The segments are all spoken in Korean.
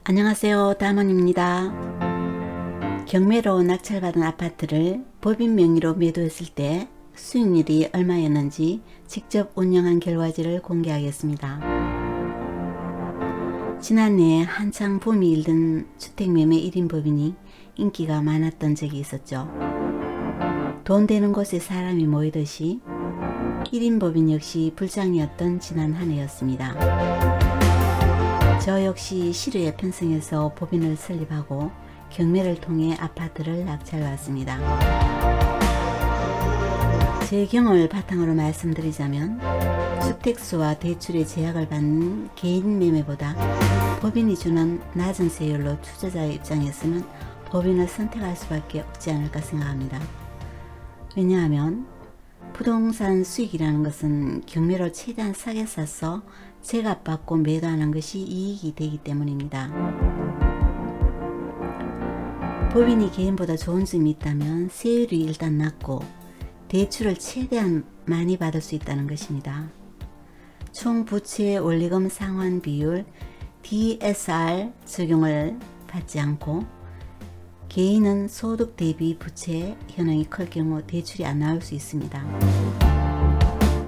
안녕하세요. 다몬입니다. 경매로 낙찰받은 아파트를 법인 명의로 매도했을 때 수익률이 얼마였는지 직접 운영한 결과지를 공개하겠습니다. 지난해에 한창 붐이 일던 주택매매 1인 법인이 인기가 많았던 적이 있었죠. 돈 되는 곳에 사람이 모이듯이 1인 법인 역시 불장이었던 지난 한 해였습니다. 저 역시 시류에 편성해서 법인을 설립하고 경매를 통해 아파트를 낙찰받습니다. 제 경험을 바탕으로 말씀드리자면 주택수와 대출의 제약을 받는 개인 매매보다 법인이 주는 낮은 세율로 투자자의 입장에서는 법인을 선택할 수밖에 없지 않을까 생각합니다. 왜냐하면 부동산 수익이라는 것은 경매로 최대한 싸게 사서 제값받고 매도하는 것이 이익이 되기 때문입니다. 법인이 개인보다 좋은 점이 있다면 세율이 일단 낮고 대출을 최대한 많이 받을 수 있다는 것입니다. 총 부채 원리금 상환 비율 DSR 적용을 받지 않고 개인은 소득 대비 부채 현황이 클 경우 대출이 안 나올 수 있습니다.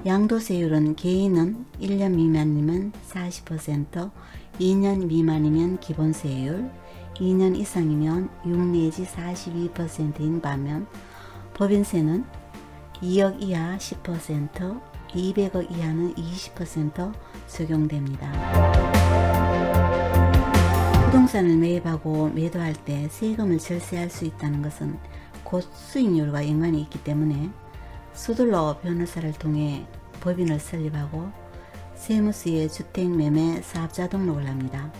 양도세율은 개인은 1년 미만이면 40%, 2년 미만이면 기본세율, 2년 이상이면 6 내지 42%인 반면 법인세는 2억 이하 10%, 200억 이하는 20% 적용됩니다. 부동산을 매입하고 매도할 때 세금을 절세할 수 있다는 것은 곧 수익률과 연관이 있기 때문에 서둘러 변호사를 통해 법인을 설립하고 세무서에 주택매매 사업자 등록을 합니다.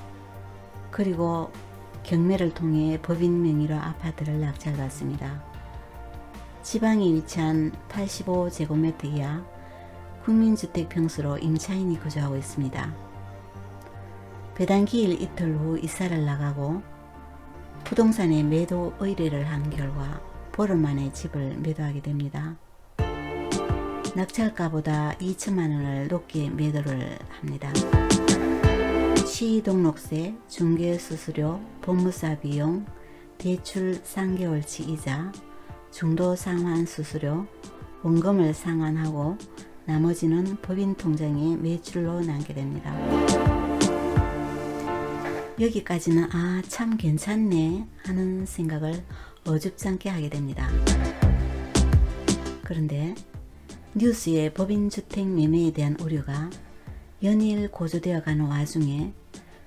그리고 경매를 통해 법인 명의로 아파트를 낙찰받습니다. 지방에 위치한 85제곱미터 이하 국민주택 평수로 임차인이 거주하고 있습니다. 배당기일 이틀 후 이사를 나가고 부동산에 매도 의뢰를 한 결과 보름 만에 집을 매도하게 됩니다. 낙찰가보다 2천만원을 높게 매도를 합니다. 시등록세, 중개수수료, 법무사 비용, 대출 3개월치 이자, 중도상환 수수료, 원금을 상환하고 나머지는 법인 통장에 매출로 남게 됩니다. 여기까지는 참 괜찮네 하는 생각을 어줍잖게 하게 됩니다. 그런데 뉴스에 법인주택 매매에 대한 우려가 연일 고조되어 가는 와중에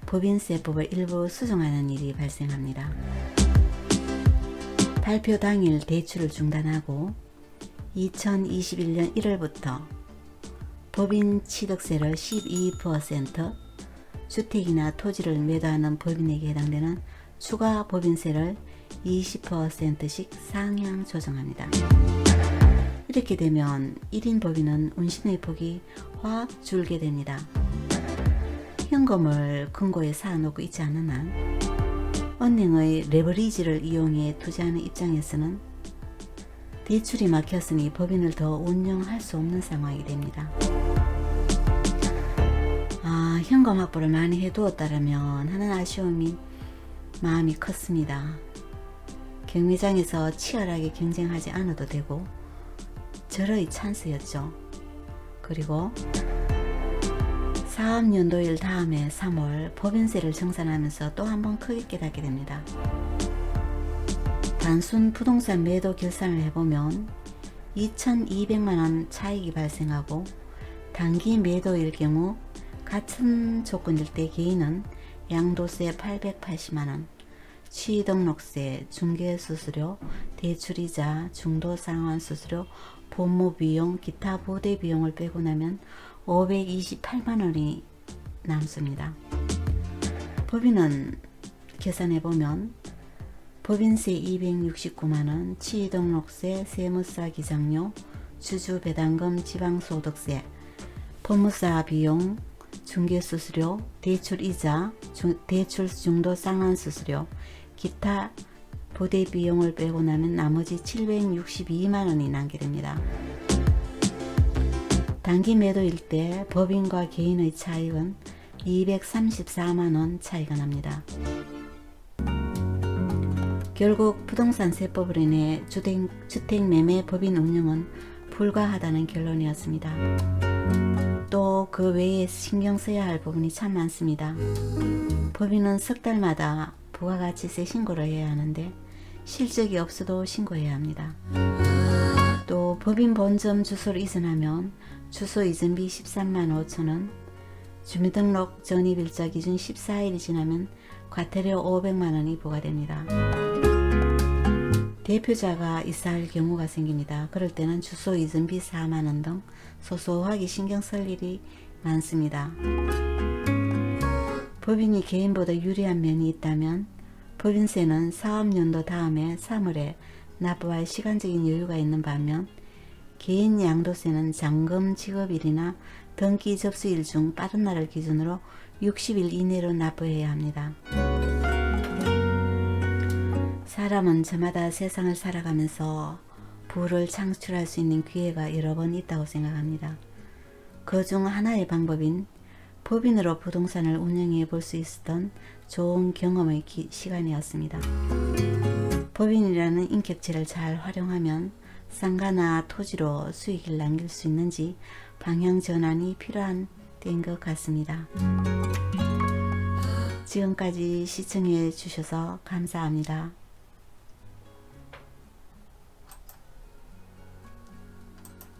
법인세법을 일부 수정하는 일이 발생합니다. 발표 당일 대출을 중단하고 2021년 1월부터 법인 취득세를 12%, 주택이나 토지를 매도하는 법인에게 해당되는 추가 법인세를 20%씩 상향 조정합니다. 이렇게 되면 1인 법인은 운신의 폭이 확 줄게 됩니다. 현금을 금고에 쌓아놓고 있지 않은 한 은행의 레버리지를 이용해 투자하는 입장에서는 대출이 막혔으니 법인을 더 운영할 수 없는 상황이 됩니다. 현금 확보를 많이 해두었다면 하는 아쉬움이 마음이 컸습니다. 경매장에서 치열하게 경쟁하지 않아도 되고 절호의 찬스였죠. 그리고 사업연도일 다음에 3월 법인세를 정산하면서 또 한 번 크게 깨닫게 됩니다. 단순 부동산 매도 결산을 해보면 2,200만원 차익이 발생하고 단기 매도일 경우 같은 조건일 때 개인은 양도세 880만원, 취등록세, 중개수수료, 대출이자, 중도상환수수료, 법무비용, 기타 부대비용을 빼고 나면 528만원이 남습니다. 법인은 계산해보면 법인세 269만원, 취등록세, 세무사 기장료, 주주배당금, 지방소득세, 법무사 비용, 중개수수료, 대출이자, 대출 중도상환수수료, 기타 부대비용을 빼고 나면 나머지 762만원이 남게 됩니다. 단기 매도일 때 법인과 개인의 차익은 234만원 차이가 납니다. 결국 부동산 세법으로 인해 주택매매 법인 운영은 불가하다는 결론이었습니다. 또 그 외에 신경 써야 할 부분이 참 많습니다. 법인은 석 달마다 부가가치세 신고를 해야 하는데 실적이 없어도 신고해야 합니다. 또 법인 본점 주소를 이전하면 주소 이전비 13만 5천원, 주민등록 전입일자 기준 14일이 지나면 과태료 500만원이 부과됩니다. 대표자가 이사할 경우가 생깁니다. 그럴 때는 주소 이전비 4만원 등 소소하게 신경 쓸 일이 많습니다. 법인이 개인보다 유리한 면이 있다면 법인세는 사업연도 다음에 3월에 납부할 시간적인 여유가 있는 반면 개인 양도세는 잔금 지급일이나 등기 접수일 중 빠른 날을 기준으로 60일 이내로 납부해야 합니다. 사람은 저마다 세상을 살아가면서 부를 창출할 수 있는 기회가 여러 번 있다고 생각합니다. 그 중 하나의 방법인 법인으로 부동산을 운영해 볼 수 있었던 좋은 경험의 시간이었습니다. 법인이라는 인격체를 잘 활용하면 상가나 토지로 수익을 남길 수 있는지 방향 전환이 필요한 때인 것 같습니다. 지금까지 시청해 주셔서 감사합니다.